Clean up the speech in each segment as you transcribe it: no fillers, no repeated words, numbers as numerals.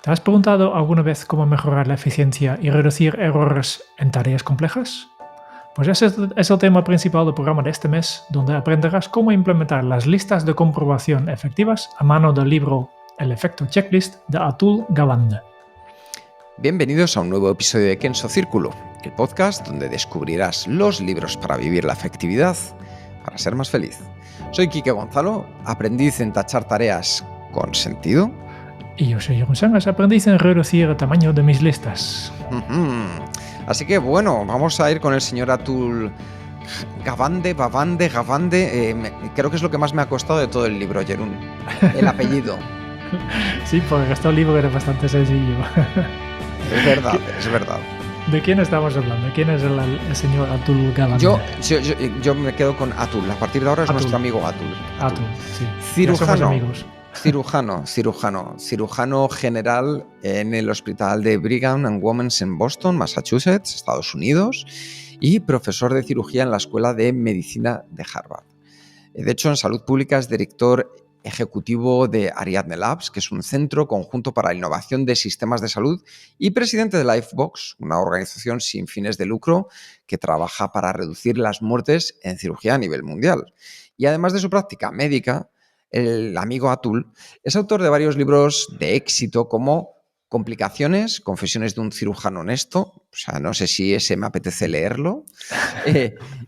¿Te has preguntado alguna vez cómo mejorar la eficiencia y reducir errores en tareas complejas? Pues ese es el tema principal del programa de este mes, donde aprenderás cómo implementar las listas de comprobación efectivas a mano del libro El efecto checklist de Atul Gawande. Bienvenidos a un nuevo episodio de Kenso Círculo, el podcast donde descubrirás los libros para vivir la efectividad para ser más feliz. Soy Quique Gonzalo, aprendiz en tachar tareas con sentido. Y yo soy Jeroen Sangas, aprendiz en reducir el tamaño de mis listas. Así que bueno, vamos a ir con el señor Atul Gawande. Creo que es lo que más me ha costado de todo el libro, Jeroen. El apellido. Sí, porque el resto del libro era bastante sencillo. Es verdad, es verdad. ¿De quién estamos hablando? ¿Quién es el señor Atul Gawande? Yo me quedo con Atul. A partir de ahora es nuestro amigo Atul. Atul, sí. Cirujano. Amigos. Cirujano general en el Hospital de Brigham and Women's en Boston, Massachusetts, Estados Unidos, y profesor de cirugía en la Escuela de Medicina de Harvard. De hecho, en salud pública es director ejecutivo de Ariadne Labs, que es un centro conjunto para la innovación de sistemas de salud, y presidente de Lifebox, una organización sin fines de lucro que trabaja para reducir las muertes en cirugía a nivel mundial. Y además de su práctica médica, el amigo Atul es autor de varios libros de éxito como Complicaciones, Confesiones de un cirujano honesto, o sea, no sé si ese me apetece leerlo,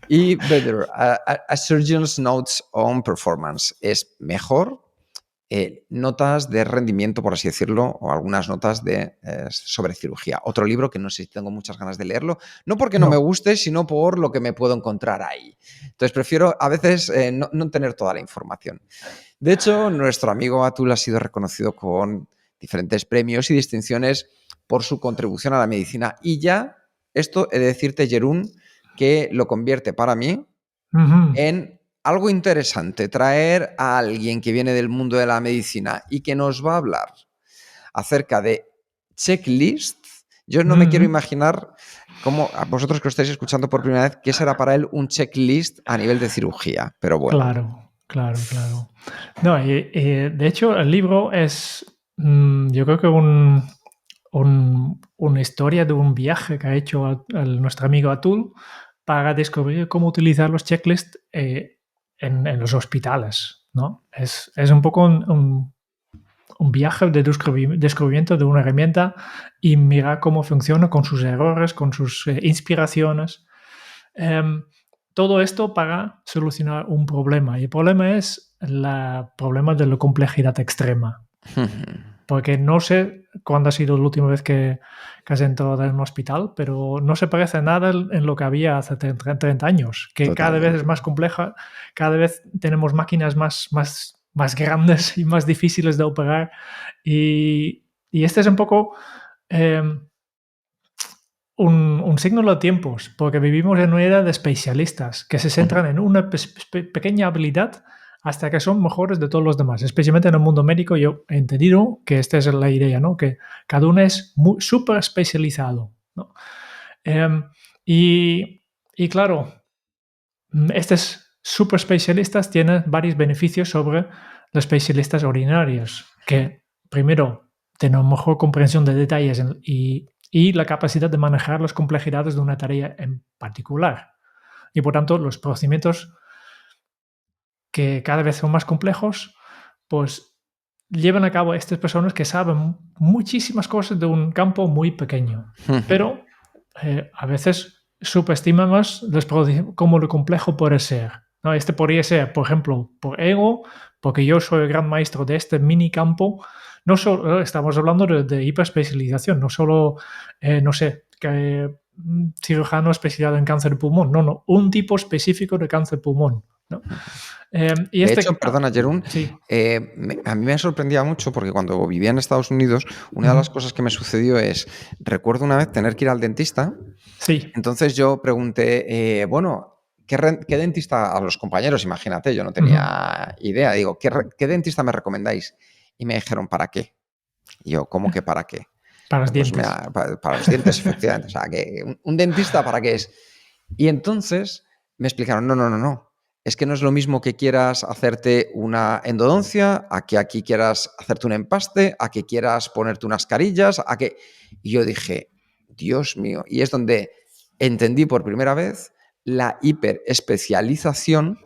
y Better, a Surgeon's Notes on Performance, es mejor, notas de rendimiento, por así decirlo, o algunas notas sobre cirugía. Otro libro que no sé si tengo muchas ganas de leerlo, no porque no me guste, sino por lo que me puedo encontrar ahí. Entonces prefiero a veces no tener toda la información. De hecho, nuestro amigo Atul ha sido reconocido con diferentes premios y distinciones por su contribución a la medicina. Y ya, esto he de decirte, Jeroen, que lo convierte para mí en algo interesante, traer a alguien que viene del mundo de la medicina y que nos va a hablar acerca de checklists. Yo no me quiero imaginar cómo, a vosotros que lo estáis escuchando por primera vez, qué será para él un checklist a nivel de cirugía, pero bueno. Claro. No, de hecho, el libro es, yo creo que una historia de un viaje que ha hecho nuestro amigo Atul para descubrir cómo utilizar los checklists en los hospitales, ¿no? Es un poco un viaje de descubrimiento de una herramienta y mirar cómo funciona con sus errores, con sus inspiraciones. Todo esto para solucionar un problema. Y el problema es el problema de la complejidad extrema. Porque no sé cuándo ha sido la última vez que has entrado en un hospital, pero no se parece nada en lo que había hace 30 años, que cada vez es más compleja, cada vez tenemos máquinas más grandes y más difíciles de operar. Y este es un poco un signo de los tiempos, porque vivimos en una era de especialistas que se centran en una pequeña habilidad hasta que son mejores de todos los demás. Especialmente en el mundo médico, yo he entendido que esta es la idea, ¿no? Que cada uno es súper especializado, ¿no? Y claro, estos súper especialistas tienen varios beneficios sobre los especialistas ordinarios, que primero tienen mejor comprensión de detalles y la capacidad de manejar las complejidades de una tarea en particular. Y por tanto, los procedimientos que cada vez son más complejos, pues llevan a cabo estas personas que saben muchísimas cosas de un campo muy pequeño. Pero a veces subestimamos cómo lo complejo puede ser, ¿no? Este podría ser, por ejemplo, por ego, porque yo soy el gran maestro de este mini campo. No solo estamos hablando de hiperespecialización, no solo, no sé, cirujano especializado en cáncer de pulmón, no, un tipo específico de cáncer de pulmón, ¿no? De hecho, perdona, Jeroen, sí. A mí me sorprendía mucho porque cuando vivía en Estados Unidos, una de las cosas que me sucedió es, recuerdo una vez tener que ir al dentista. Sí. Entonces yo pregunté, ¿qué dentista? A los compañeros, imagínate, yo no tenía idea. Digo, ¿qué dentista me recomendáis? Y me dijeron, ¿para qué? Y yo, ¿cómo que para qué? Para los dientes. Para los dientes, efectivamente. O sea, que un dentista, ¿para qué es? Y entonces me explicaron, no. es que no es lo mismo que quieras hacerte una endodoncia, a que aquí quieras hacerte un empaste, a que quieras ponerte unas carillas, a que... Y yo dije, Dios mío, y es donde entendí por primera vez la hiperespecialización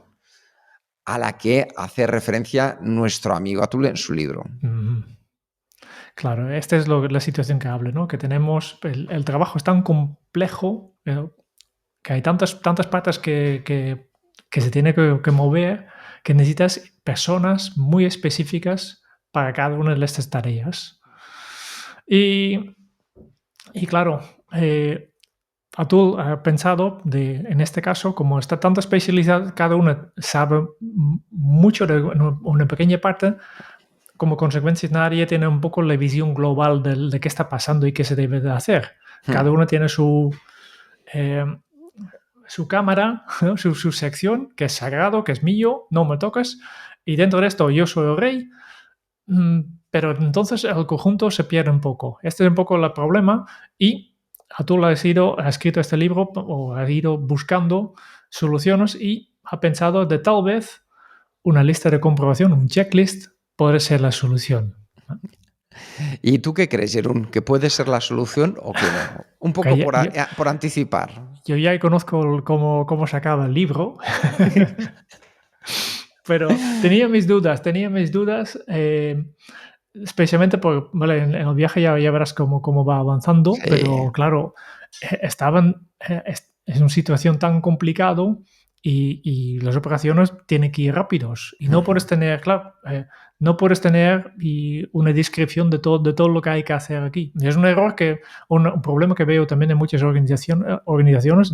a la que hace referencia nuestro amigo Atul en su libro. Claro, esta es la situación que hablo, ¿no? Que tenemos, el trabajo es tan complejo, que hay tantas partes que se tiene que mover, que necesitas personas muy específicas para cada una de estas tareas. Y claro, Atul ha pensado en este caso, como está tanto especializado, cada uno sabe mucho de una pequeña parte, como consecuencia nadie tiene un poco la visión global de qué está pasando y qué se debe de hacer. Cada uno tiene su cámara, ¿no? su sección, que es sagrado, que es mío, no me tocas, y dentro de esto yo soy el rey, pero entonces el conjunto se pierde un poco. Este es un poco el problema y Atul ha escrito este libro o ha ido buscando soluciones y ha pensado de tal vez una lista de comprobación, un checklist, puede ser la solución. ¿Y tú qué crees, Jeroen? ¿Que puede ser la solución o que no? Un poco por anticipar. Yo ya conozco cómo se acaba el libro, pero tenía mis dudas, especialmente porque vale, en el viaje ya verás cómo va avanzando, Sí. pero claro, estaban es una situación tan complicado y las operaciones tienen que ir rápidos y no puedes tener, claro, no puedes tener una descripción de todo lo que hay que hacer aquí. Y es un error un problema que veo también en muchas organizaciones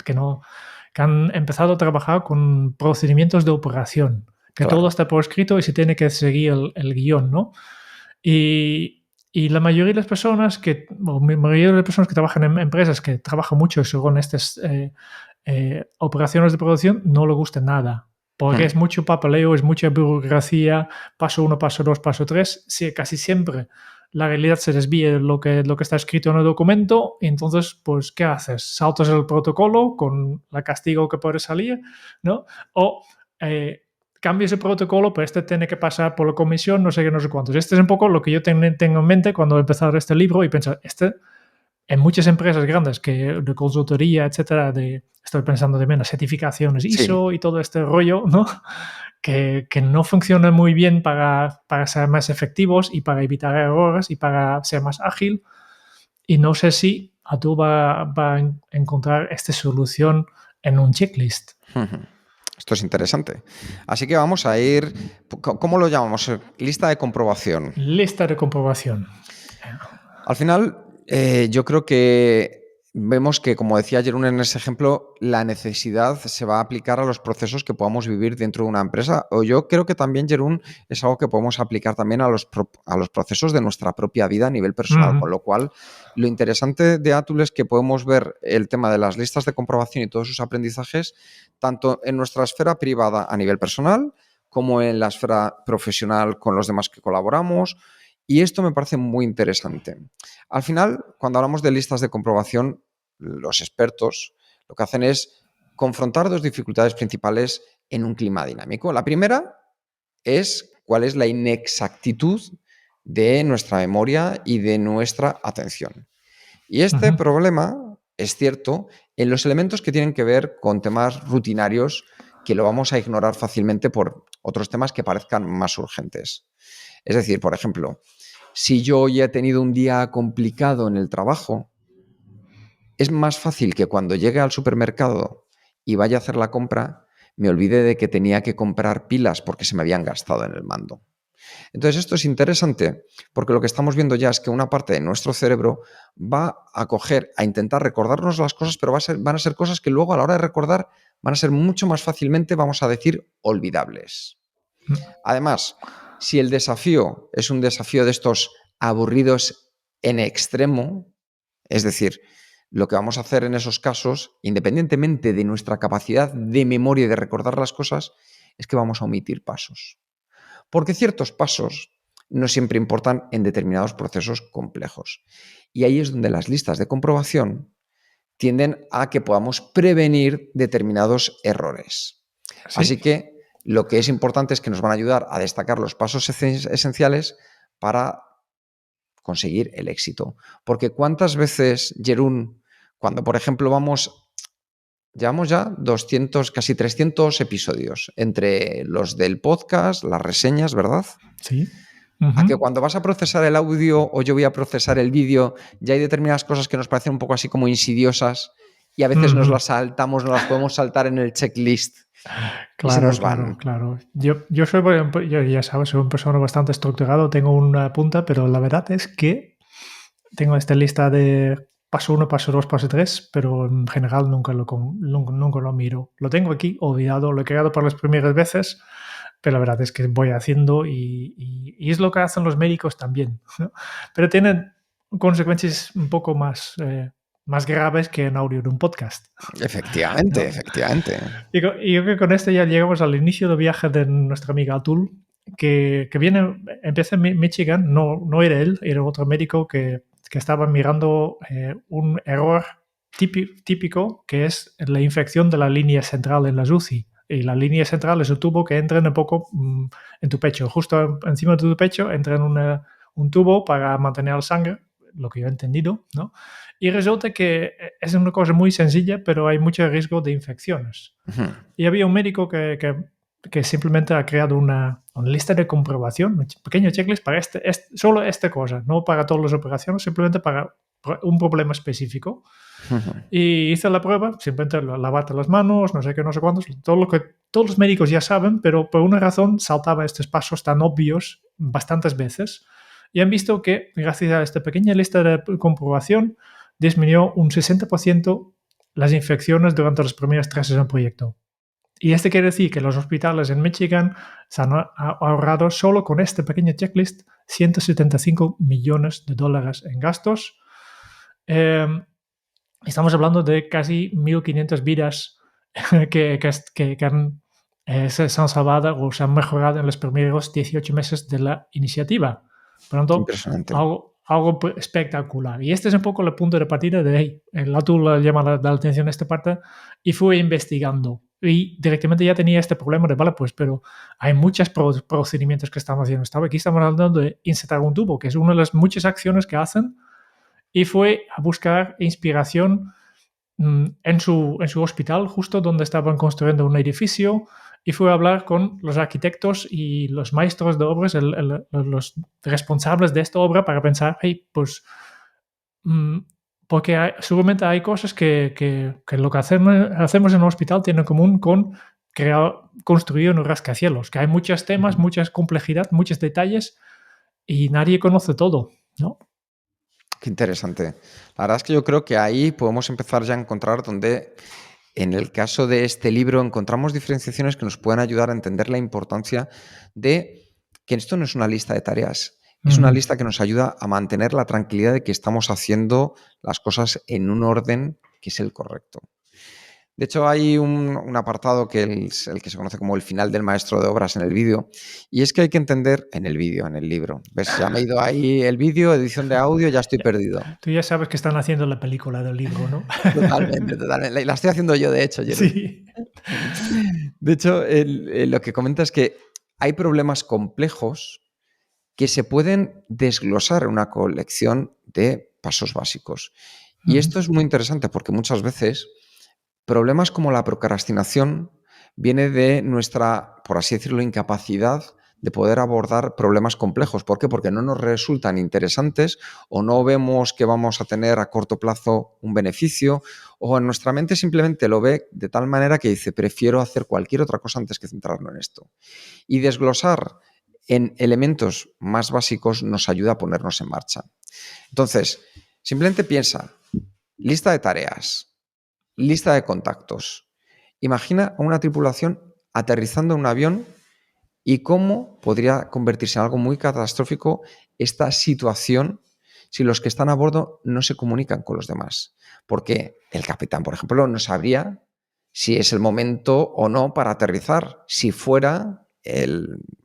que han empezado a trabajar con procedimientos de operación, que Claro. todo está por escrito y se tiene que seguir el guión, ¿no? Y la mayoría de las personas que trabajan en empresas que trabajan mucho con estas operaciones de producción no le gusta nada, porque es mucho papeleo, es mucha burocracia, paso 1, paso 2, paso 3, sí, casi siempre la realidad se desvía de lo que está escrito en el documento y entonces, pues, ¿qué haces? Saltas el protocolo con el castigo que puede salir, ¿no? O cambias el protocolo, pero este tiene que pasar por la comisión, no sé qué, no sé cuántos. Este es un poco lo que yo tengo en mente cuando he empezado este libro y pensar, en muchas empresas grandes de consultoría, etcétera, estoy pensando también en certificaciones ISO Sí. y todo este rollo, ¿no? Que no funcionan muy bien para ser más efectivos y para evitar errores y para ser más ágil. Y no sé si Atul va a encontrar esta solución en un checklist. Esto es interesante. Así que vamos a ir... ¿Cómo lo llamamos? Lista de comprobación. Lista de comprobación. Al final, yo creo que vemos que, como decía Jeroen en ese ejemplo, la necesidad se va a aplicar a los procesos que podamos vivir dentro de una empresa. O yo creo que también, Jeroen, es algo que podemos aplicar también a los procesos de nuestra propia vida a nivel personal. Con lo cual, lo interesante de Atul es que podemos ver el tema de las listas de comprobación y todos sus aprendizajes, tanto en nuestra esfera privada a nivel personal, como en la esfera profesional con los demás que colaboramos. Y esto me parece muy interesante. Al final, cuando hablamos de listas de comprobación, los expertos lo que hacen es confrontar dos dificultades principales en un clima dinámico. La primera es cuál es la inexactitud de nuestra memoria y de nuestra atención. Y este problema es cierto en los elementos que tienen que ver con temas rutinarios que lo vamos a ignorar fácilmente por otros temas que parezcan más urgentes. Es decir, por ejemplo, si yo hoy he tenido un día complicado en el trabajo, es más fácil que cuando llegue al supermercado y vaya a hacer la compra, me olvide de que tenía que comprar pilas porque se me habían gastado en el mando. Entonces, esto es interesante porque lo que estamos viendo ya es que una parte de nuestro cerebro va a intentar recordarnos las cosas, pero van a ser cosas que luego a la hora de recordar van a ser mucho más fácilmente, vamos a decir, olvidables. Además, si el desafío es un desafío de estos aburridos en extremo, es decir, lo que vamos a hacer en esos casos, independientemente de nuestra capacidad de memoria y de recordar las cosas, es que vamos a omitir pasos. Porque ciertos pasos no siempre importan en determinados procesos complejos. Y ahí es donde las listas de comprobación tienden a que podamos prevenir determinados errores. Sí. Así que lo que es importante es que nos van a ayudar a destacar los pasos esenciales para conseguir el éxito. Porque ¿cuántas veces, Jerún, cuando por ejemplo llevamos ya 200, casi 300 episodios entre los del podcast, las reseñas, ¿verdad? Sí. A que cuando vas a procesar el audio o yo voy a procesar el vídeo, ya hay determinadas cosas que nos parecen un poco así como insidiosas y a veces nos las saltamos, nos las podemos saltar en el checklist y se nos van. Claro. Yo soy, por ejemplo, ya sabes, soy una persona bastante estructurado, tengo una punta, pero la verdad es que tengo esta lista de paso 1, paso 2, paso 3, pero en general nunca lo miro. Lo tengo aquí olvidado, lo he creado por las primeras veces, pero la verdad es que voy haciendo y es lo que hacen los médicos también, ¿no? Pero tienen consecuencias un poco más graves que en audio de un podcast, Efectivamente, ¿no? efectivamente. Y yo creo que con esto ya llegamos al inicio del viaje de nuestra amiga Atul, que empieza en Michigan, no era él, era otro médico que estaba mirando un error típico que es la infección de la línea central en las UCI. Y la línea central es un tubo que entra un poco en tu pecho, justo encima de tu pecho entra en un tubo para mantener la sangre, lo que yo he entendido, ¿no? Y resulta que es una cosa muy sencilla, pero hay mucho riesgo de infecciones. Y había un médico que simplemente ha creado una lista de comprobación, un pequeño checklist para solo esta cosa, no para todas las operaciones, simplemente para un problema específico. Y hice la prueba, simplemente lavarte las manos, no sé qué, no sé cuántos, todo lo que todos los médicos ya saben, pero por una razón saltaba estos pasos tan obvios bastantes veces. Y han visto que gracias a esta pequeña lista de comprobación disminuyó un 60% las infecciones durante los primeros 3 meses del proyecto. Y esto quiere decir que los hospitales en Michigan se han ahorrado solo con este pequeño checklist $175 millones en gastos. Estamos hablando de casi 1.500 vidas que se han salvado o se han mejorado en los primeros 18 meses de la iniciativa. Por lo tanto, Impresionante. algo espectacular. Y este es un poco el punto de partida de, hey, el Atul llama la atención a esta parte y fue investigando. Y directamente ya tenía este problema de, vale, pues, pero hay muchos procedimientos que estamos haciendo. Aquí estamos hablando de insertar un tubo, que es una de las muchas acciones que hacen, y fue a buscar inspiración en su hospital, justo donde estaban construyendo un edificio, y fue a hablar con los arquitectos y los maestros de obras, los responsables de esta obra, para pensar, hey, pues, porque seguramente hay cosas que lo que hacemos en un hospital tiene en común con construir un rascacielos, que hay muchos temas, mucha complejidad, muchos detalles, y nadie conoce todo, ¿no? Qué interesante. La verdad es que yo creo que ahí podemos empezar ya a encontrar donde, en el caso de este libro, encontramos diferenciaciones que nos pueden ayudar a entender la importancia de que esto no es una lista de tareas, es una lista que nos ayuda a mantener la tranquilidad de que estamos haciendo las cosas en un orden que es el correcto. De hecho, hay un apartado que es el que se conoce como el final del maestro de obras en el vídeo, y es que hay que entender en el vídeo, en el libro. ¿Ves? Ya me he ido ahí el vídeo, edición de audio, ya estoy perdido. Tú ya sabes que están haciendo la película del libro, ¿no? Totalmente, totalmente. La estoy haciendo yo, de hecho, Jerún. Sí. De hecho, lo que comenta es que hay problemas complejos que se pueden desglosar en una colección de pasos básicos. Y esto es muy interesante porque muchas veces problemas como la procrastinación viene de nuestra, por así decirlo, incapacidad de poder abordar problemas complejos. ¿Por qué? Porque no nos resultan interesantes o no vemos que vamos a tener a corto plazo un beneficio, o en nuestra mente simplemente lo ve de tal manera que dice, prefiero hacer cualquier otra cosa antes que centrarme en esto. Y desglosar en elementos más básicos nos ayuda a ponernos en marcha. Entonces, simplemente piensa, lista de tareas, lista de contactos. Imagina a una tripulación aterrizando en un avión y cómo podría convertirse en algo muy catastrófico esta situación si los que están a bordo no se comunican con los demás. Porque el capitán, por ejemplo, no sabría si es el momento o no para aterrizar, si fuera,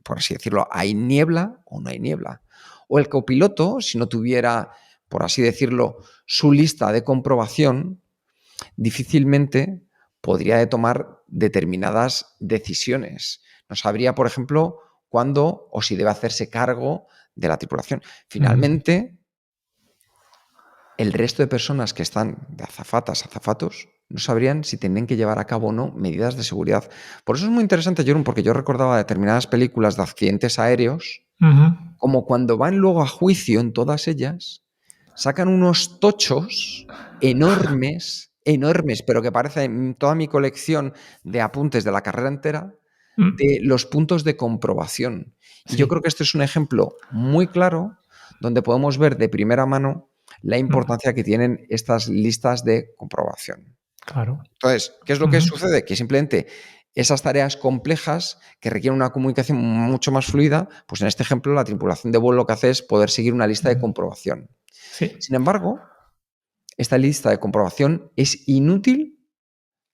por así decirlo, hay niebla o no hay niebla. O el copiloto, si no tuviera, por así decirlo, su lista de comprobación, difícilmente podría tomar determinadas decisiones. No sabría, por ejemplo, cuándo o si debe hacerse cargo de la tripulación. Finalmente, el resto de personas que están de azafatas, azafatos, no sabrían si tienen que llevar a cabo o no medidas de seguridad. Por eso es muy interesante, Jerón, porque yo recordaba determinadas películas de accidentes aéreos, como cuando van luego a juicio en todas ellas, sacan unos tochos enormes, enormes, pero que parecen toda mi colección de apuntes de la carrera entera, de los puntos de comprobación. Y yo creo que este es un ejemplo muy claro donde podemos ver de primera mano la importancia que tienen estas listas de comprobación. Claro. Entonces, ¿qué es lo que sucede? Que simplemente esas tareas complejas que requieren una comunicación mucho más fluida, pues en este ejemplo la tripulación de vuelo lo que hace es poder seguir una lista de comprobación. Sí. Sin embargo, esta lista de comprobación es inútil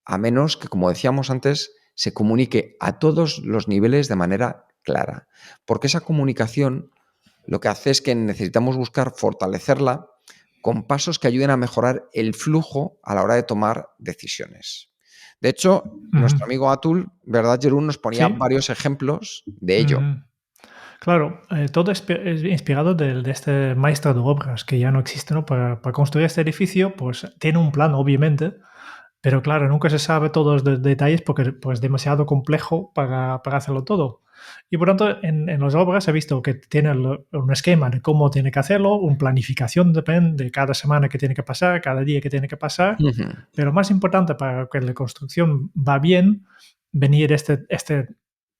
a menos que, como decíamos antes, se comunique a todos los niveles de manera clara. Porque esa comunicación lo que hace es que necesitamos buscar fortalecerla con pasos que ayuden a mejorar el flujo a la hora de tomar decisiones. De hecho, nuestro amigo Atul, ¿verdad, Jerún? Nos ponía varios ejemplos de ello. Claro, todo es inspirado de este maestro de obras que ya no existe, ¿no? Para construir este edificio, pues tiene un plan, obviamente, pero claro, nunca se sabe todos los detalles porque pues, es demasiado complejo para hacerlo todo. Y por tanto, en las obras he visto que tiene un esquema de cómo tiene que hacerlo, una planificación de cada semana que tiene que pasar, cada día que tiene que pasar, pero más importante para que la construcción va bien, venir este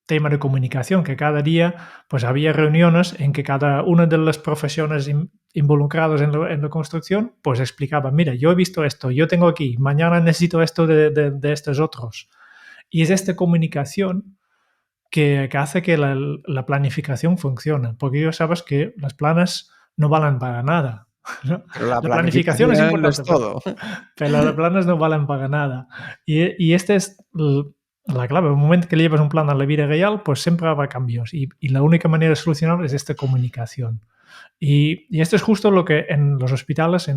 tema de comunicación, que cada día pues había reuniones en que cada una de las profesiones involucradas en la construcción pues explicaba, mira, yo he visto esto, yo tengo aquí, mañana necesito esto de estos otros. Y es esta comunicación que hace que la planificación funcione, porque ya sabes que las planas no valen para nada. ¿No? Pero la La planificación es planificación lo es importante, todo. pero las planas no valen para nada. Y este es la clave. En el momento que le llevas un plan a la vida real, pues siempre habrá cambios. Y la única manera de solucionarlo es esta comunicación. Y esto es justo lo que en los hospitales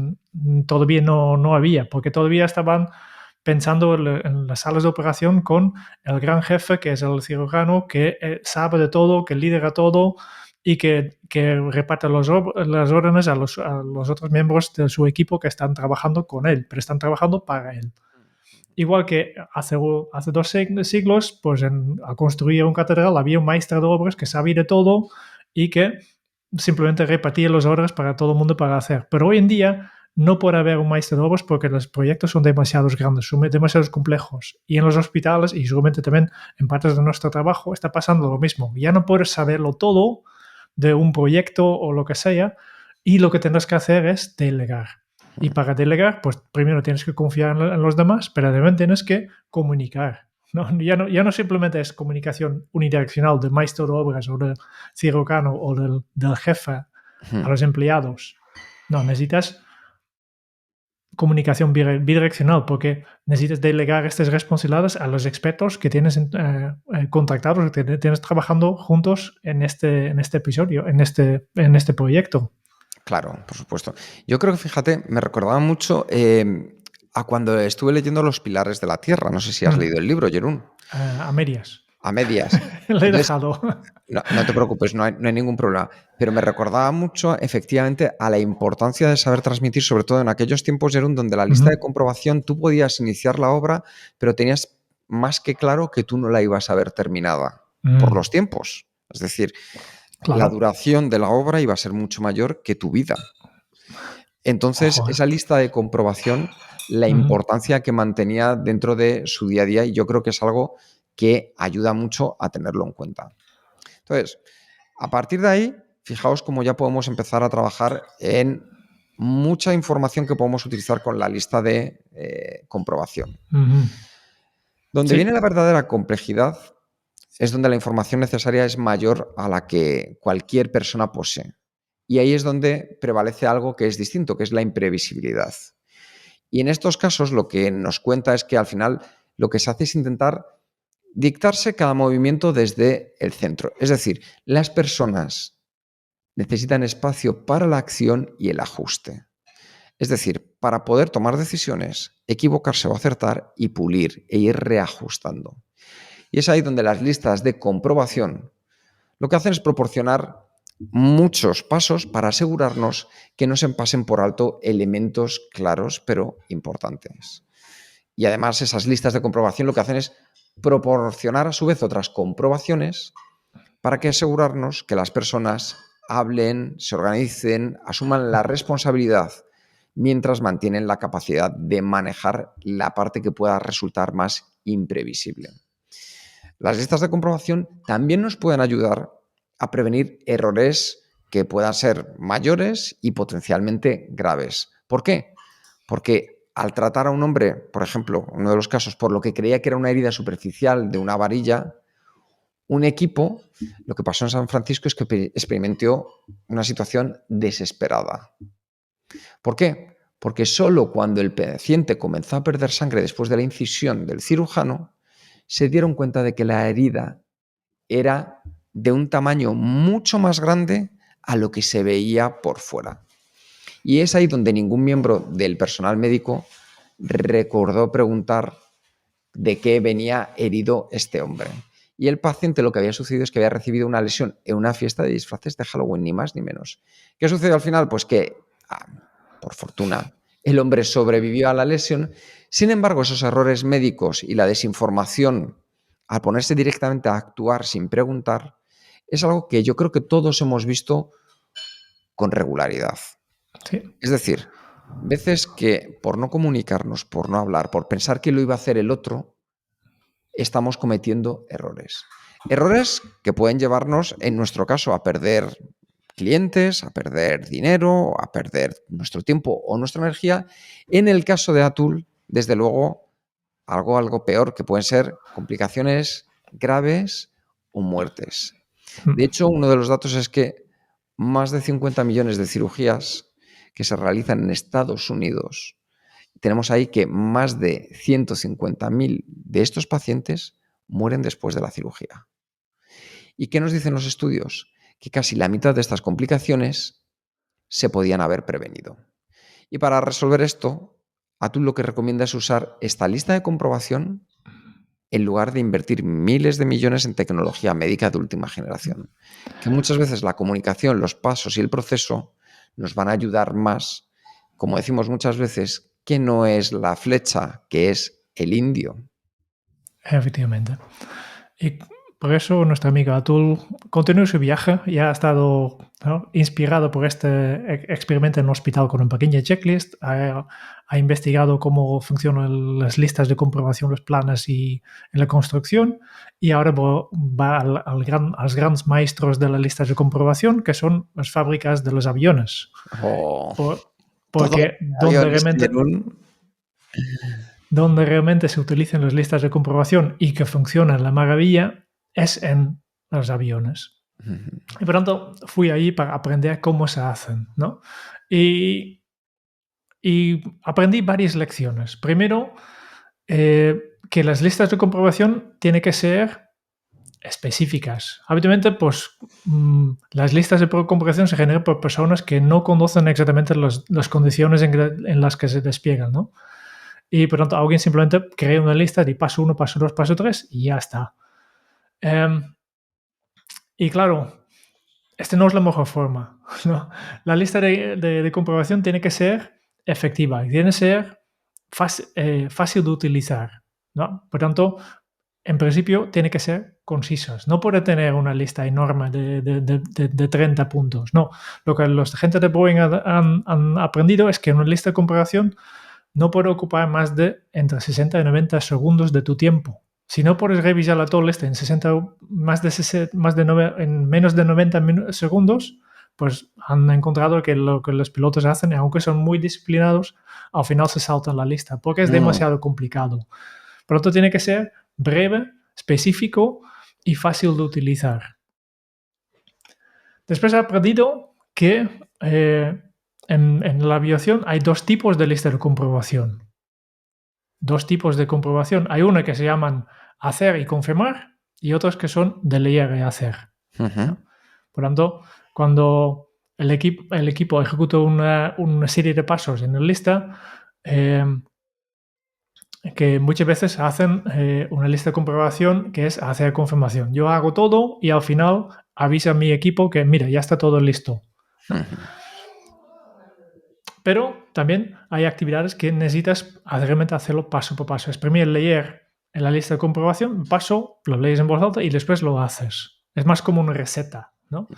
todavía no había, porque todavía estaban pensando en las salas de operación con el gran jefe, que es el cirujano, que sabe de todo, que lidera todo y que reparte las órdenes a los otros miembros de su equipo que están trabajando con él, pero están trabajando para él. Igual que hace 2 siglos, pues al construir una catedral había un maestro de obras que sabía de todo y que simplemente repartía las obras para todo el mundo para hacer. Pero hoy en día no puede haber un maestro de obras porque los proyectos son demasiado grandes, son demasiado complejos. Y en los hospitales, y seguramente también en partes de nuestro trabajo, está pasando lo mismo. Ya no puedes saberlo todo de un proyecto o lo que sea, y lo que tendrás que hacer es delegar. Y para delegar, pues primero tienes que confiar en los demás, pero también tienes que comunicar. ¿No? Ya no simplemente es comunicación unidireccional del maestro de obras o del cirujano o del jefe a los empleados. No, necesitas comunicación bidireccional porque necesitas delegar estas responsabilidades a los expertos que tienes contactados, que tienes trabajando juntos en este episodio, en este proyecto. Claro, por supuesto. Yo creo que, fíjate, me recordaba mucho a cuando estuve leyendo Los Pilares de la Tierra. No sé si has leído el libro, Jerún. A medias. A medias. Lo he Entonces, dejado. no te preocupes, no hay ningún problema. Pero me recordaba mucho, efectivamente, a la importancia de saber transmitir, sobre todo en aquellos tiempos, Jerún, donde la lista de comprobación tú podías iniciar la obra, pero tenías más que claro que tú no la ibas a ver terminada por los tiempos. Es decir, la duración de la obra iba a ser mucho mayor que tu vida. Entonces, esa lista de comprobación, la importancia que mantenía dentro de su día a día, y yo creo que es algo que ayuda mucho a tenerlo en cuenta. Entonces, a partir de ahí, fijaos cómo ya podemos empezar a trabajar en mucha información que podemos utilizar con la lista de comprobación. Donde viene la verdadera complejidad es donde la información necesaria es mayor a la que cualquier persona posee. Y ahí es donde prevalece algo que es distinto, que es la imprevisibilidad. Y en estos casos lo que nos cuenta es que al final lo que se hace es intentar dictarse cada movimiento desde el centro. Es decir, las personas necesitan espacio para la acción y el ajuste. Es decir, para poder tomar decisiones, equivocarse o acertar y pulir e ir reajustando. Y es ahí donde las listas de comprobación lo que hacen es proporcionar muchos pasos para asegurarnos que no se pasen por alto elementos claros pero importantes. Y además esas listas de comprobación lo que hacen es proporcionar a su vez otras comprobaciones para que asegurarnos que las personas hablen, se organicen, asuman la responsabilidad mientras mantienen la capacidad de manejar la parte que pueda resultar más imprevisible. Las listas de comprobación también nos pueden ayudar a prevenir errores que puedan ser mayores y potencialmente graves. ¿Por qué? Porque al tratar a un hombre, por ejemplo, uno de los casos por lo que creía que era una herida superficial de una varilla, un equipo, lo que pasó en San Francisco es que experimentó una situación desesperada. ¿Por qué? Porque solo cuando el paciente comenzó a perder sangre después de la incisión del cirujano, se dieron cuenta de que la herida era de un tamaño mucho más grande a lo que se veía por fuera. Y es ahí donde ningún miembro del personal médico recordó preguntar de qué venía herido este hombre. Y el paciente lo que había sucedido es que había recibido una lesión en una fiesta de disfraces de Halloween, ni más ni menos. ¿Qué sucedió al final? Pues que, por fortuna, el hombre sobrevivió a la lesión. Sin embargo, esos errores médicos y la desinformación al ponerse directamente a actuar sin preguntar es algo que yo creo que todos hemos visto con regularidad. Sí. Es decir, veces que por no comunicarnos, por no hablar, por pensar que lo iba a hacer el otro, estamos cometiendo errores. Errores que pueden llevarnos, en nuestro caso, a perder clientes, a perder dinero, a perder nuestro tiempo o nuestra energía. En el caso de Atul, desde luego, algo peor, que pueden ser complicaciones graves o muertes. De hecho, uno de los datos es que más de 50 millones de cirugías que se realizan en Estados Unidos, tenemos ahí que más de 150.000 de estos pacientes mueren después de la cirugía. ¿Y qué nos dicen los estudios? Que casi la mitad de estas complicaciones se podían haber prevenido. Y para resolver esto, Atul lo que recomienda es usar esta lista de comprobación en lugar de invertir miles de millones en tecnología médica de última generación. Que muchas veces la comunicación, los pasos y el proceso nos van a ayudar más, como decimos muchas veces, que no es la flecha, que es el indio. Efectivamente. Y por eso nuestra amiga Atul continúa su viaje y ha estado, ¿no?, inspirado por este experimento en un hospital con una pequeña checklist. Ha investigado cómo funcionan las listas de comprobación, los planes y en la construcción. Y ahora va a los grandes maestros de las listas de comprobación, que son las fábricas de los aviones. Porque donde realmente se utilizan las listas de comprobación y que funcionan la maravilla es en los aviones. Uh-huh. Y por tanto, fui ahí para aprender cómo se hacen, ¿no? Y aprendí varias lecciones. Primero, que las listas de comprobación tienen que ser específicas. Habitualmente, pues, las listas de comprobación se generan por personas que no conocen exactamente las condiciones en las que se despliegan, ¿no? Y por tanto, alguien simplemente crea una lista de paso 1, paso 2, paso 3 y ya está. Y claro, esta no es la mejor forma, ¿no? La lista de comprobación tiene que ser efectiva y tiene que ser fácil de utilizar, ¿no? Por tanto, en principio, tiene que ser concisas. No puede tener una lista enorme de 30 puntos. No. Lo que los agentes de Boeing han aprendido es que una lista de comparación no puede ocupar más de entre 60 y 90 segundos de tu tiempo. Si no puedes revisar la toda lista en en menos de 90 segundos, pues han encontrado que lo que los pilotos hacen, aunque son muy disciplinados, al final se saltan la lista porque es demasiado complicado. Por lo tanto, tiene que ser breve, específico y fácil de utilizar. Después he aprendido que en la aviación hay dos tipos de lista de comprobación. Dos tipos de comprobación. Hay una que se llaman hacer y confirmar y otras que son de leer y hacer. Uh-huh. ¿No? Por tanto, cuando el equipo ejecuta una serie de pasos en la lista que muchas veces hacen una lista de comprobación que es hacer confirmación. Yo hago todo y al final avisa a mi equipo que, mira, ya está todo listo, ¿no? Pero también hay actividades que necesitas realmente hacerlo paso por paso. Es primero leer en la lista de comprobación, paso, lo lees en voz alta y después lo haces. Es más como una receta, ¿no?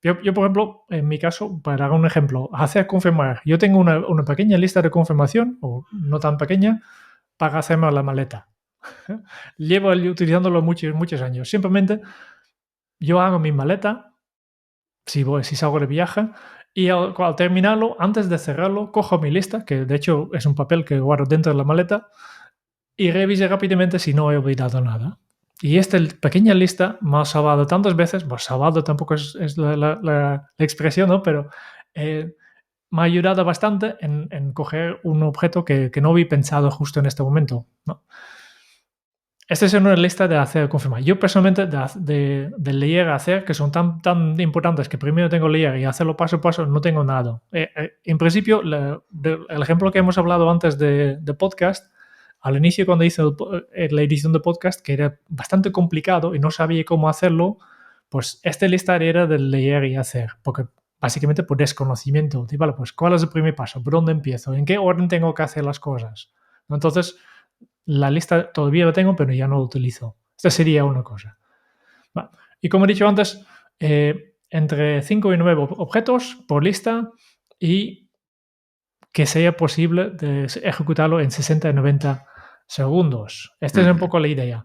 Yo, por ejemplo, en mi caso, para dar un ejemplo, hacer confirmar. Yo tengo una pequeña lista de confirmación, o no tan pequeña, para hacerme la maleta. Llevo utilizándolo muchos años. Simplemente yo hago mi maleta, si salgo de viaje, y al terminarlo, antes de cerrarlo, cojo mi lista, que de hecho es un papel que guardo dentro de la maleta, y revise rápidamente si no he olvidado nada. Y esta pequeña lista me ha salvado tantas veces, pues salvado tampoco es la expresión, ¿no? Pero me ha ayudado bastante en coger un objeto que no había pensado justo en este momento, ¿no? Esta es una lista de hacer confirmar. Yo personalmente de leer a hacer, que son tan importantes que primero tengo que leer y hacerlo paso a paso, no tengo nada. En principio, el ejemplo que hemos hablado antes de podcast, al inicio cuando hice la edición de podcast, que era bastante complicado y no sabía cómo hacerlo, pues esta lista era de leer y hacer, porque básicamente por desconocimiento. Y vale, pues ¿cuál es el primer paso? ¿Por dónde empiezo? ¿En qué orden tengo que hacer las cosas? Entonces, la lista todavía la tengo, pero ya no la utilizo. Esta sería una cosa. Vale. Y como he dicho antes, entre 5 y 9 objetos por lista y que sea posible de ejecutarlo en 60 y 90 segundos. Esta es un poco la idea.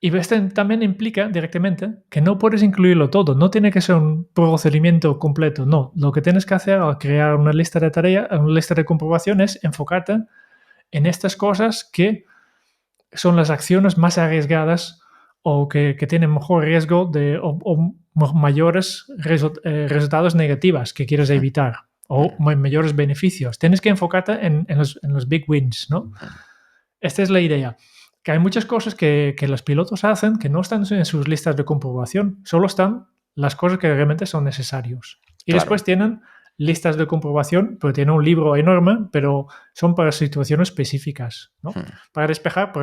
Y esto también implica directamente que no puedes incluirlo todo. No tiene que ser un procedimiento completo. No. Lo que tienes que hacer al crear una lista de tareas, una lista de comprobaciones, es enfocarte en estas cosas que son las acciones más arriesgadas o que tienen mejor riesgo o mayores resultados negativos que quieres evitar o mayores beneficios. Tienes que enfocarte en los big wins, ¿no? Esta es la idea. Que hay muchas cosas que los pilotos hacen que no están en sus listas de comprobación, solo están las cosas que realmente son necesarios. Y Claro. después tienen listas de comprobación, pero tienen un libro enorme, pero son para situaciones específicas, ¿no? Para despejar,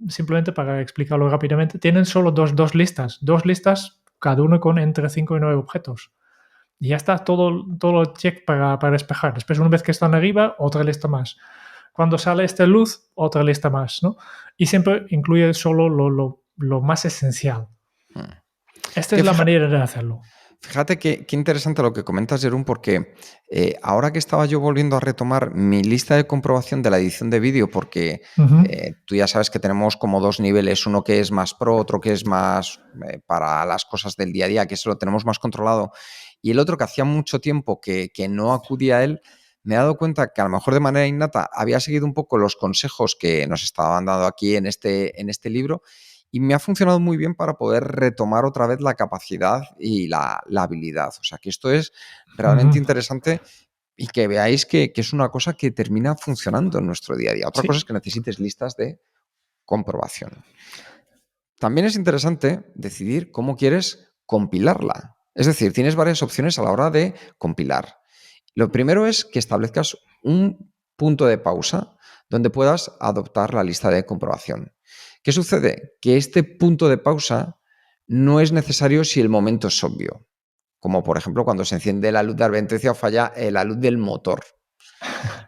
simplemente para explicarlo rápidamente, tienen solo dos listas, cada uno con entre 5 y 9 objetos. Y ya está todo check para despejar. Después, una vez que están arriba, otra lista más. Cuando sale esta luz, otra lista más, ¿no? Y siempre incluye solo lo más esencial. Esta es la manera de hacerlo. Fíjate qué interesante lo que comentas, Jerún, porque ahora que estaba yo volviendo a retomar mi lista de comprobación de la edición de vídeo, porque tú ya sabes que tenemos como dos niveles, uno que es más pro, otro que es más para las cosas del día a día, que eso lo tenemos más controlado, y el otro que hacía mucho tiempo que no acudía a él, me he dado cuenta que a lo mejor de manera innata había seguido un poco los consejos que nos estaban dando aquí en este libro, y me ha funcionado muy bien para poder retomar otra vez la capacidad y la habilidad. O sea, que esto es realmente interesante y que veáis que es una cosa que termina funcionando en nuestro día a día. Otra cosa es que necesites listas de comprobación. También es interesante decidir cómo quieres compilarla. Es decir, tienes varias opciones a la hora de compilar. Lo primero es que establezcas un punto de pausa donde puedas adoptar la lista de comprobación. ¿Qué sucede? Que este punto de pausa no es necesario si el momento es obvio, como por ejemplo cuando se enciende la luz de advertencia o falla la luz del motor.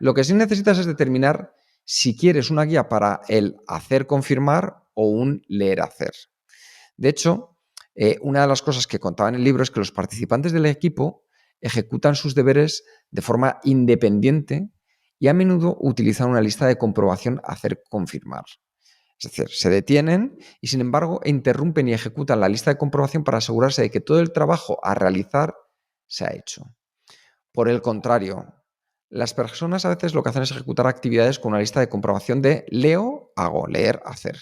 Lo que sí necesitas es determinar si quieres una guía para el hacer confirmar o un leer hacer. De hecho, una de las cosas que contaba en el libro es que los participantes del equipo ejecutan sus deberes de forma independiente y a menudo utilizan una lista de comprobación a hacer confirmar. Es decir, se detienen y, sin embargo, interrumpen y ejecutan la lista de comprobación para asegurarse de que todo el trabajo a realizar se ha hecho. Por el contrario, las personas a veces lo que hacen es ejecutar actividades con una lista de comprobación de leo, hago, leer, hacer.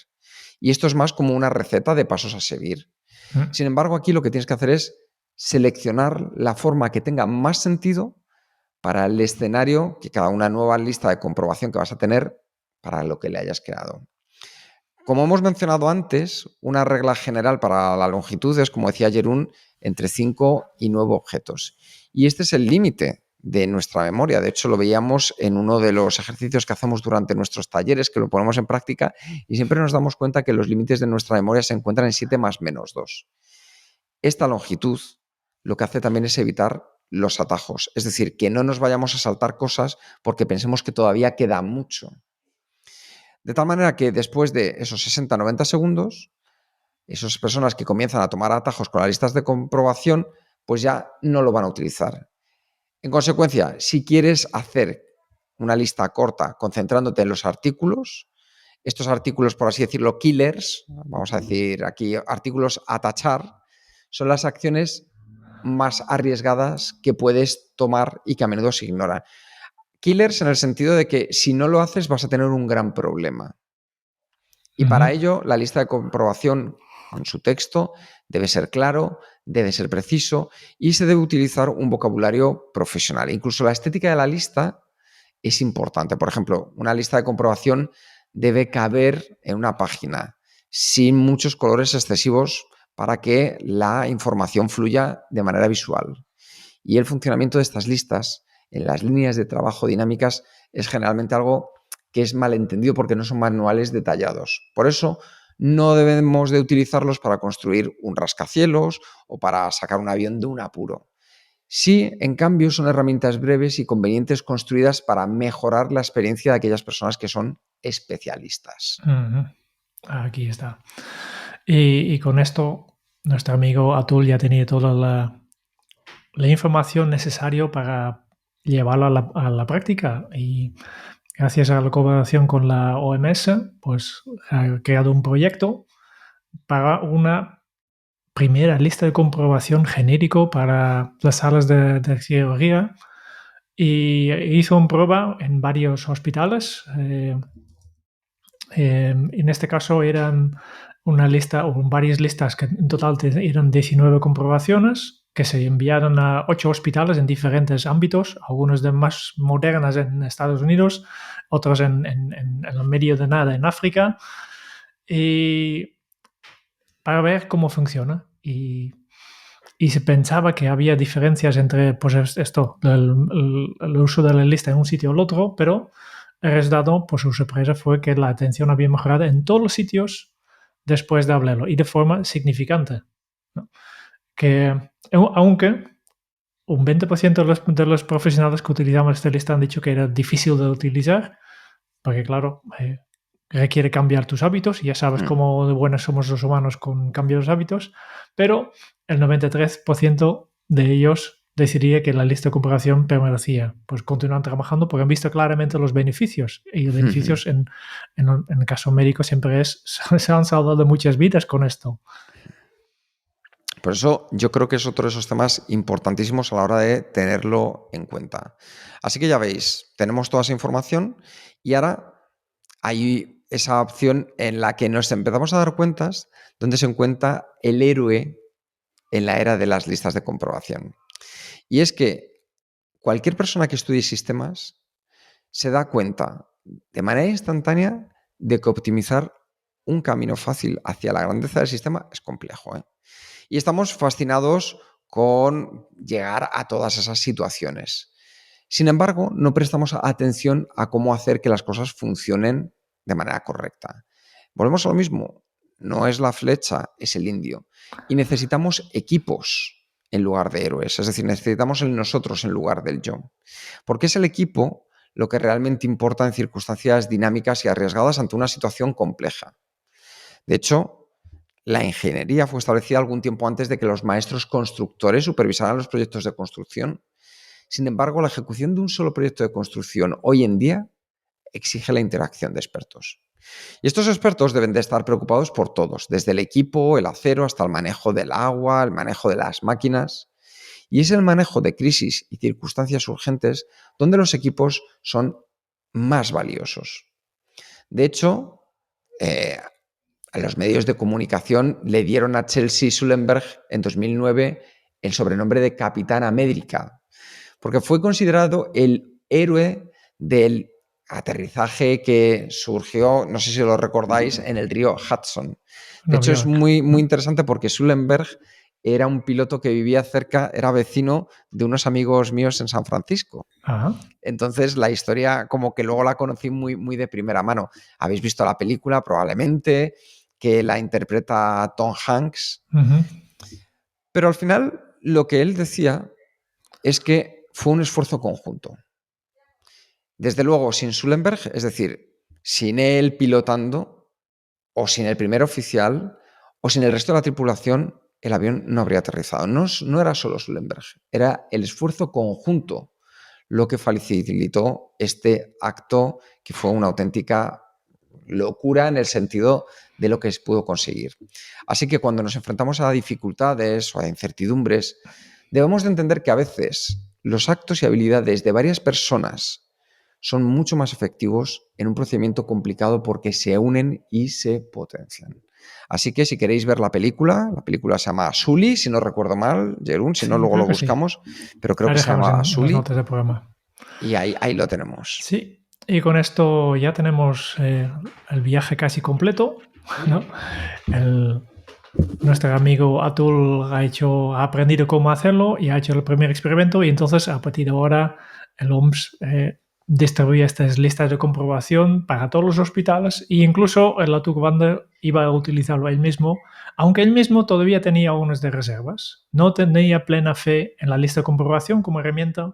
Y esto es más como una receta de pasos a seguir. Sin embargo, aquí lo que tienes que hacer es seleccionar la forma que tenga más sentido para el escenario que cada una nueva lista de comprobación que vas a tener para lo que le hayas creado. Como hemos mencionado antes, una regla general para la longitud es, como decía Jerún, entre 5 y 9 objetos. Y este es el límite de nuestra memoria. De hecho, lo veíamos en uno de los ejercicios que hacemos durante nuestros talleres, que lo ponemos en práctica, y siempre nos damos cuenta que los límites de nuestra memoria se encuentran en 7 más menos 2. Esta longitud lo que hace también es evitar los atajos, es decir, que no nos vayamos a saltar cosas porque pensemos que todavía queda mucho. De tal manera que después de esos 60-90 segundos, esas personas que comienzan a tomar atajos con las listas de comprobación, pues ya no lo van a utilizar. En consecuencia, si quieres hacer una lista corta concentrándote en los artículos, estos artículos, por así decirlo, killers, vamos a decir aquí artículos a tachar, son las acciones más arriesgadas que puedes tomar y que a menudo se ignoran. Killers en el sentido de que si no lo haces vas a tener un gran problema. Y para ello, la lista de comprobación en su texto debe ser claro, debe ser preciso y se debe utilizar un vocabulario profesional. Incluso la estética de la lista es importante. Por ejemplo, una lista de comprobación debe caber en una página sin muchos colores excesivos para que la información fluya de manera visual. Y el funcionamiento de estas listas en las líneas de trabajo dinámicas es generalmente algo que es malentendido porque no son manuales detallados. Por eso no debemos de utilizarlos para construir un rascacielos o para sacar un avión de un apuro. Sí, en cambio, son herramientas breves y convenientes construidas para mejorar la experiencia de aquellas personas que son especialistas. Aquí está. Y con esto, nuestro amigo Atul ya tenía toda la información necesaria para llevarlo a la práctica. Y gracias a la colaboración con la OMS, pues ha creado un proyecto para una primera lista de comprobación genérico para las salas de cirugía y hizo una prueba en varios hospitales. En este caso eran una lista o varias listas que en total eran 19 comprobaciones que se enviaron a 8 hospitales en diferentes ámbitos, algunos de más modernas en Estados Unidos, otros en el medio de nada en África, y para ver cómo funciona. Y se pensaba que había diferencias entre pues esto, el uso de la lista en un sitio o el otro, pero el resultado, pues su sorpresa fue que la atención había mejorado en todos los sitios después de hablarlo y de forma significante, ¿no? Que aunque un 20% de los profesionales que utilizamos esta lista han dicho que era difícil de utilizar, porque claro, requiere cambiar tus hábitos, y ya sabes cómo de buenos somos los humanos con cambiar los hábitos, pero el 93% de ellos decidiría que la lista de comparación permanecía. Pues continúan trabajando porque han visto claramente los beneficios, y los beneficios en el caso médico siempre se han salvado muchas vidas con esto. Por eso yo creo que es otro de esos temas importantísimos a la hora de tenerlo en cuenta. Así que ya veis, tenemos toda esa información y ahora hay esa opción en la que nos empezamos a dar cuentas donde se encuentra el héroe en la era de las listas de comprobación. Y es que cualquier persona que estudie sistemas se da cuenta de manera instantánea de que optimizar un camino fácil hacia la grandeza del sistema es complejo, ¿eh? Y estamos fascinados con llegar a todas esas situaciones. Sin embargo, no prestamos atención a cómo hacer que las cosas funcionen de manera correcta. Volvemos a lo mismo. No es la flecha, es el indio. Y necesitamos equipos en lugar de héroes. Es decir, necesitamos el nosotros en lugar del yo. Porque es el equipo lo que realmente importa en circunstancias dinámicas y arriesgadas ante una situación compleja. De hecho, la ingeniería fue establecida algún tiempo antes de que los maestros constructores supervisaran los proyectos de construcción. Sin embargo, la ejecución de un solo proyecto de construcción hoy en día exige la interacción de expertos. Y estos expertos deben de estar preocupados por todos, desde el equipo, el acero, hasta el manejo del agua, el manejo de las máquinas. Y es el manejo de crisis y circunstancias urgentes donde los equipos son más valiosos. De hecho, a los medios de comunicación le dieron a Chelsea Sullenberg en 2009 el sobrenombre de Capitán América, porque fue considerado el héroe del aterrizaje que surgió, no sé si lo recordáis, en el río Hudson. De hecho, es muy, muy interesante porque Sullenberg era un piloto que vivía cerca, era vecino de unos amigos míos en San Francisco. Ajá. Entonces la historia como que luego la conocí muy, muy de primera mano. Habéis visto la película probablemente, que la interpreta Tom Hanks. Ujú. Pero al final lo que él decía es que fue un esfuerzo conjunto. Desde luego, sin Sullenberg, es decir, sin él pilotando, o sin el primer oficial, o sin el resto de la tripulación, el avión no habría aterrizado. No era solo Sullenberg, era el esfuerzo conjunto lo que facilitó este acto que fue una auténtica locura en el sentido de lo que se pudo conseguir. Así que cuando nos enfrentamos a dificultades o a incertidumbres, debemos de entender que a veces los actos y habilidades de varias personas son mucho más efectivos en un procedimiento complicado porque se unen y se potencian. Así que si queréis ver la película se llama Sully, si no recuerdo mal, Jerún, si Sí, no luego creo lo que sí. buscamos, pero creo Ahí que se dejamos llama en las Sully notas del programa. y ahí lo tenemos. Sí, y con esto ya tenemos el viaje casi completo, ¿no? Nuestro amigo Atul ha aprendido cómo hacerlo y ha hecho el primer experimento, y entonces a partir de ahora el OMS distribuye estas listas de comprobación para todos los hospitales, e incluso el Atul Gawande iba a utilizarlo él mismo, aunque él mismo todavía tenía unas de reservas. No tenía plena fe en la lista de comprobación como herramienta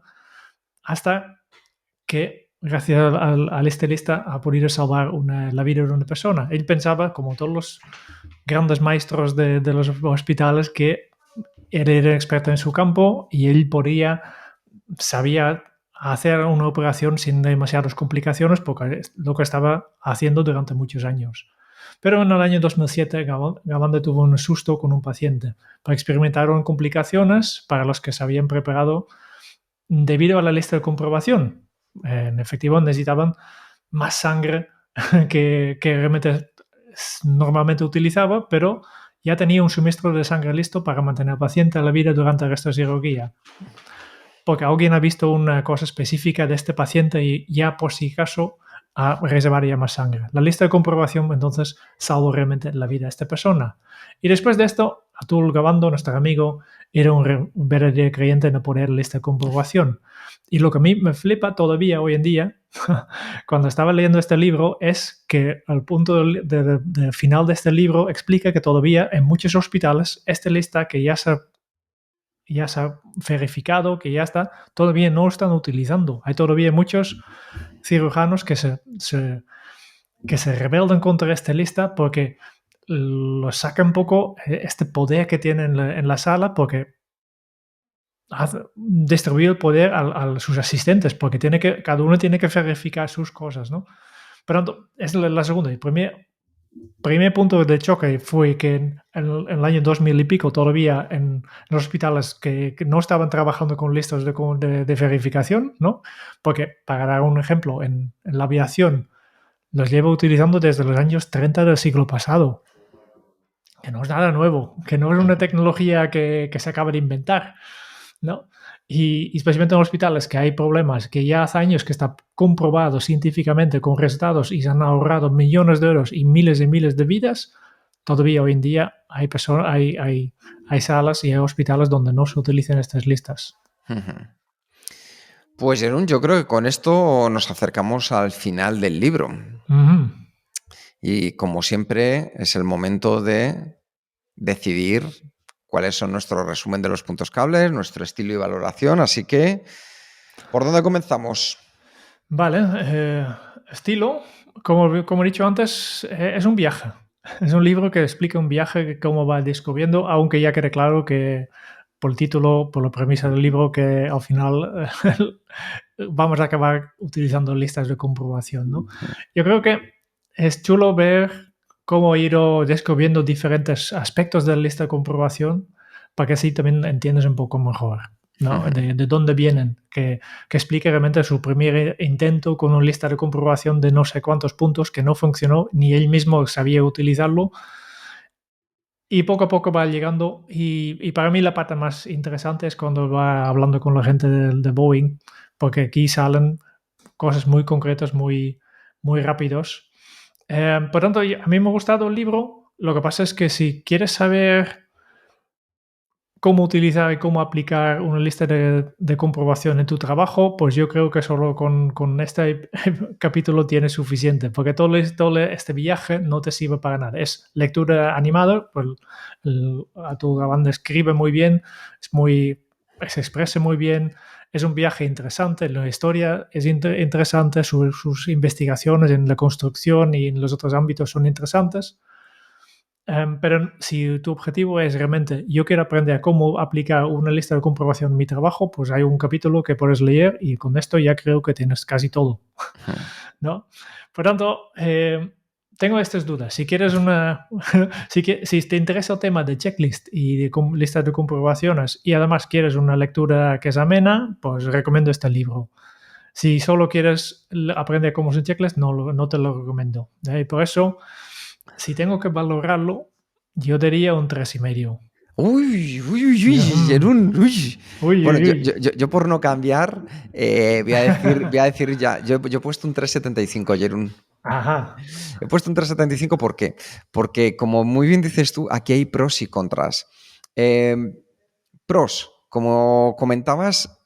hasta que gracias al este lista ha podido salvar la vida de una persona. Él pensaba, como todos los grandes maestros de los hospitales, que era experto en su campo y él sabía hacer una operación sin demasiadas complicaciones, porque es lo que estaba haciendo durante muchos años. Pero en el año 2007 Gawande tuvo un susto con un paciente. Experimentaron complicaciones para los que se habían preparado debido a la lista de comprobación. En efectivo, necesitaban más sangre que realmente normalmente utilizaba, pero ya tenía un suministro de sangre listo para mantener al paciente a la vida durante el resto de cirugía. Porque alguien ha visto una cosa específica de este paciente y ya por si acaso reservaría más sangre. La lista de comprobación entonces salvó realmente la vida de esta persona. Y después de esto, Atul Gawande, nuestro amigo, era un verdadero creyente en poner lista de comprobación. Y lo que a mí me flipa todavía hoy en día, cuando estaba leyendo este libro, es que al punto de final de este libro explica que todavía en muchos hospitales esta lista que ya se ha verificado, que ya está, todavía no lo están utilizando. Hay todavía muchos cirujanos que se rebeldan contra esta lista porque lo saca un poco este poder que tienen en la sala, porque distribuye el poder a sus asistentes, porque cada uno tiene que verificar sus cosas, ¿no? Pero es la segunda. El primer punto de choque fue que en el año 2000 y pico todavía en los hospitales que no estaban trabajando con listas de verificación, ¿no? Porque, para dar un ejemplo, en la aviación los llevo utilizando desde los años 30 del siglo pasado, que no es nada nuevo, que no es una tecnología que se acaba de inventar, ¿no? Y especialmente en hospitales que hay problemas que ya hace años que está comprobado científicamente con resultados y se han ahorrado millones de euros y miles de vidas, todavía hoy en día hay salas y hay hospitales donde no se utilizan estas listas. Pues Jerún, yo creo que con esto nos acercamos al final del libro. Uh-huh. Y como siempre, es el momento de decidir cuáles son nuestro resumen de los puntos claves, nuestro estilo y valoración. Así que, ¿por dónde comenzamos? Vale, estilo, como he dicho antes, es un viaje. Es un libro que explica un viaje, cómo va descubriendo, aunque ya quede claro que por el título, por la premisa del libro, que al final vamos a acabar utilizando listas de comprobación, ¿no? Yo creo que es chulo ver cómo he ido descubriendo diferentes aspectos de la lista de comprobación para que así también entiendes un poco mejor, ¿no? De dónde vienen, que explique realmente su primer intento con una lista de comprobación de no sé cuántos puntos que no funcionó, ni él mismo sabía utilizarlo, y poco a poco va llegando. Y para mí la parte más interesante es cuando va hablando con la gente de Boeing, porque aquí salen cosas muy concretas, muy, muy rápidos. Por tanto, a mí me ha gustado el libro. Lo que pasa es que si quieres saber cómo utilizar y cómo aplicar una lista de comprobación en tu trabajo, pues yo creo que solo con este capítulo tienes suficiente, porque todo este viaje no te sirve para nada. Es lectura animada, pues Arturo Galán escribe muy bien, se expresa muy bien, es un viaje interesante, la historia es interesante, sus investigaciones en la construcción y en los otros ámbitos son interesantes. Pero si tu objetivo es realmente, yo quiero aprender cómo aplicar una lista de comprobación en mi trabajo, pues hay un capítulo que puedes leer y con esto ya creo que tienes casi todo, ¿no? Por tanto, tengo estas dudas. Si quieres si te interesa el tema de checklist y de listas de comprobaciones y además quieres una lectura que es amena, pues recomiendo este libro. Si solo quieres aprender cómo es un checklist, no te lo recomiendo. Y por eso, si tengo que valorarlo, yo diría un 3,5. Uy, uy, uy, uy, Jerún, uy. Uy, Bueno, uy, uy. yo por no cambiar, voy a decir ya, yo he puesto un 3,75, Jerún. Ajá. He puesto un 3,75 ¿por qué? Porque, como muy bien dices tú, aquí hay pros y contras. Pros, como comentabas,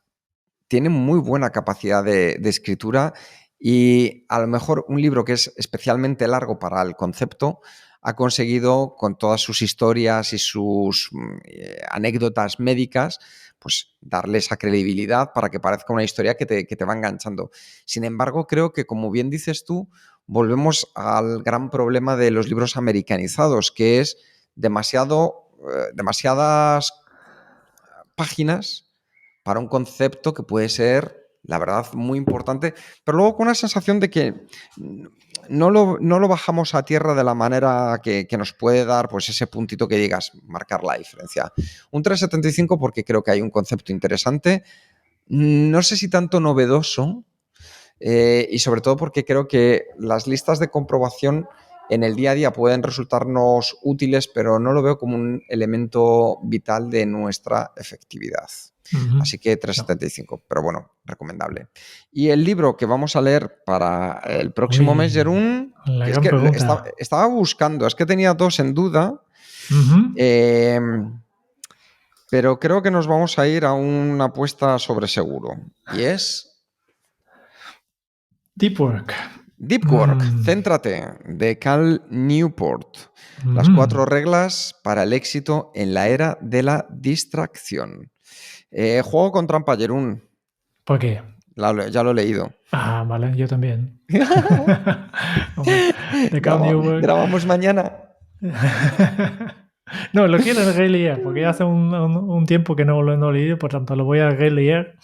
tiene muy buena capacidad de escritura y a lo mejor un libro que es especialmente largo para el concepto ha conseguido, con todas sus historias y sus anécdotas médicas, pues darle esa credibilidad para que parezca una historia que te va enganchando. Sin embargo, creo que, como bien dices tú, volvemos al gran problema de los libros americanizados, que es demasiadas páginas para un concepto que puede ser, la verdad, muy importante, pero luego con una sensación de que no lo bajamos a tierra de la manera que nos puede dar, pues, ese puntito que digas, marcar la diferencia. Un 3,75 porque creo que hay un concepto interesante, no sé si tanto novedoso, y sobre todo porque creo que las listas de comprobación en el día a día pueden resultarnos útiles, pero no lo veo como un elemento vital de nuestra efectividad. Así que 3,75, pero bueno, recomendable. Y el libro que vamos a leer para el próximo mes, Uy, Jerún, la que es gran que pregunta. estaba buscando, es que tenía dos en duda, pero creo que nos vamos a ir a una apuesta sobre seguro. Y es Deep Work. Deep Work, céntrate, de Cal Newport. Las 4 reglas para el éxito en la era de la distracción. Juego con trampa, Jerún. ¿Por qué? Ya lo he leído. Ah, vale, yo también. Hombre, de Cal Newport. Grabamos mañana. No, lo quiero releer, porque ya hace un tiempo que no lo he leído, por tanto lo voy a releer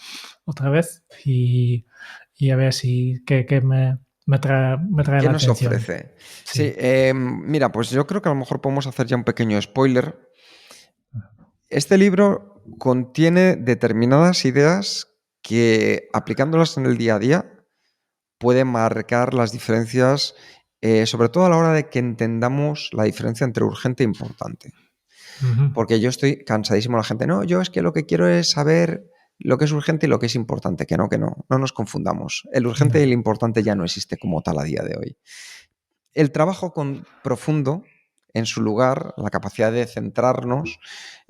otra vez y a ver si qué me trae ¿Qué la nos atención. ofrece? Sí. Sí, mira, pues yo creo que a lo mejor podemos hacer ya un pequeño spoiler. Este libro contiene determinadas ideas que, aplicándolas en el día a día, pueden marcar las diferencias, sobre todo a la hora de que entendamos la diferencia entre urgente e importante. Porque yo estoy cansadísimo de la gente. No, yo es que lo que quiero es saber lo que es urgente y lo que es importante. Que no nos confundamos. El urgente y el importante ya no existe como tal a día de hoy. El trabajo profundo, en su lugar, la capacidad de centrarnos,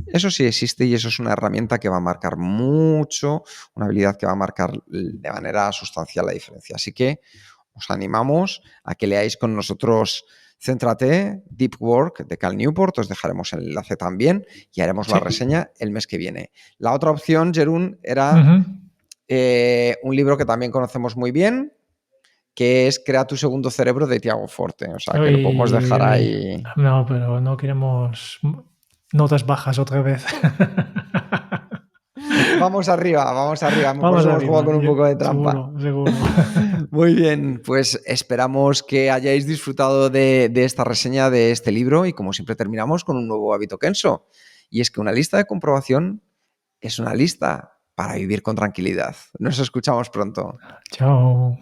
eso sí existe y eso es una herramienta que va a marcar mucho, una habilidad que va a marcar de manera sustancial la diferencia. Así que os animamos a que leáis con nosotros Céntrate, Deep Work, de Cal Newport. Os dejaremos el enlace también y haremos la reseña el mes que viene. La otra opción, Jerún, era un libro que también conocemos muy bien, que es Crea tu segundo cerebro, de Tiago Forte. O sea, que lo podemos dejar ahí. No, pero no queremos notas bajas otra vez. Vamos arriba. Vamos Por eso hemos arriba. jugado con un poco de trampa. Seguro. Muy bien, pues esperamos que hayáis disfrutado de esta reseña de este libro y, como siempre, terminamos con un nuevo hábito Kenso. Y es que una lista de comprobación es una lista para vivir con tranquilidad. Nos escuchamos pronto. Chao.